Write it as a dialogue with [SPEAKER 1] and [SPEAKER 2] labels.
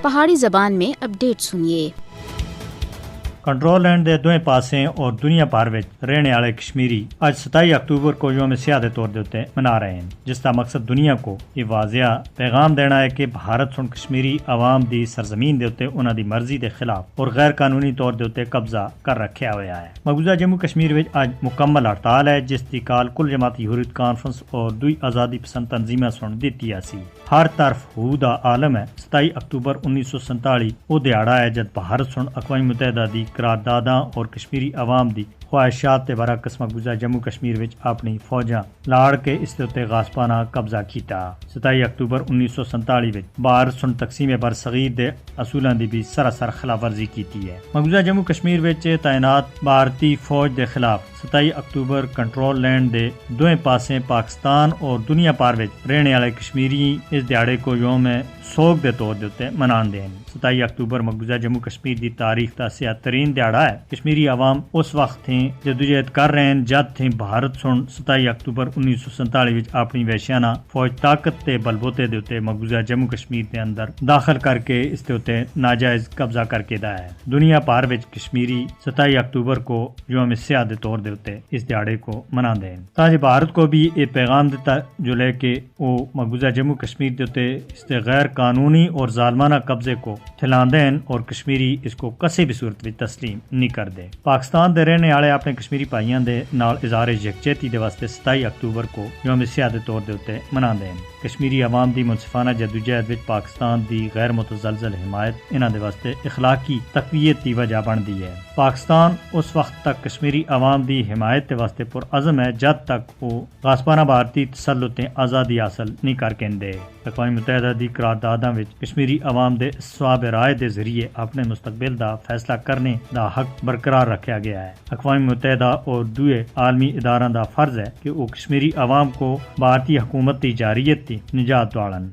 [SPEAKER 1] پہاڑی زبان میں اپڈیٹ سنیے۔
[SPEAKER 2] کنٹرول لینڈ دے دوئیں پاسیں اور دنیا بھر وچ رہنے والے کشمیری اج 27 اکتوبر کو یوم سیاہ دے طور دے منا رہے ہیں، جس کا مقصد دنیا کو یہ واضح پیغام دینا ہے کہ بھارت سن کشمیری عوام دی سرزمین دے اوتے انہاں دی مرضی دے خلاف اور غیر قانونی طور دے اوتے قبضہ کر رکھیا ہوا ہے۔ مقبوضہ جموں کشمیر وچ اج مکمل ہڑتال ہے، جس دی کال کل جماعتی حریت کانفرنس اور دوئی آزادی پسند تنظیماں سن دتی سی۔ ہر طرف ہو دا عالم ہے۔ 27 اکتوبر 1947 وہ دیہڑا ہے جد بھارت سن اقوام متحدہ دی قرارداداں اور کشمیری عوام دی خواہشات تے برعکس مقبوضہ جموں کشمیر وچ اپنی فوجاں لاڑ کے اس تے اوتے غاصبانہ قبضہ کیتا۔ 27 اکتوبر 1947 وچ بھارت سن تقسیم برصغیر دے اصولاں دی بھی سراسر خلاف ورزی کیتی ہے۔ مقبوضہ جموں کشمیر وچ تعینات بھارتی فوج دے خلاف 27 اکتوبر کنٹرول لینڈ دے دوئیں پاسیں پاکستان اور دنیا بھر وچ رہنے والے کشمیری اس دیہڑے کو یوم سوگ دے طور دے اوتے منان دے۔ 27 اکتوبر مقبوضہ جموں کشمیر دی تاریخ دا سیاہ ترین دیہڑا ہے۔ کشمیری عوام اس وقت تھیں جدوجہد کر رہے ہیں جد تھیں بھارت سن 27 اکتوبر 1947 وچ اپنی وحشیانہ فوج طاقت تے بلبوتے دے اوتے مقبوضہ جموں کشمیر دے اندر داخل کر کے اس دے اوتے ناجائز قبضہ کر کے دا ہے۔ دنیا بھر وچ کشمیری 27 اکتوبر کو یوم سیاہ دے طور دے اوتے اس دیہڑے کو منان دے تاکہ بھارت کو بھی یہ پیغام دیتا جو لے کہ وہ مقبوضہ جموں کشمیر دے اوتے اس دے غیر قانونی اور ظالمانہ قبضے کو تھلان دین اور کشمیری اس کو کسی بھی صورت وچ تسلیم نہیں کر دے۔ پاکستان دے رہنے والے اپنے کشمیری بھائیاں دے نال اظہار یکجہتی دے واسطے 27 اکتوبر کو یوم سیاہ دے طور دے اوتے منان دین۔ کشمیری عوام دی منصفانہ جدوجہد وچ پاکستان دی غیر متزلزل حمایت انہاں دے واسطے اخلاقی تقویت دی وجہ بندی ہے۔ پاکستان اس وقت تک کشمیری عوام دی حمایت دے واسطے پرعزم ہے جد تک وہ غاصبانہ بھارتی تسلط آزادی حاصل نہیں کر کیندے۔ اقوام متحدہ دی قرارداداں وچ کشمیری عوام دے صواب رائے دے ذریعے اپنے مستقبل دا فیصلہ کرنے دا حق برقرار رکھا گیا ہے۔ اقوام متحدہ اور دوئے عالمی اداراں دا فرض ہے کہ وہ کشمیری عوام کو بھارتی حکومت دی جارحیت دی نجات دوالن۔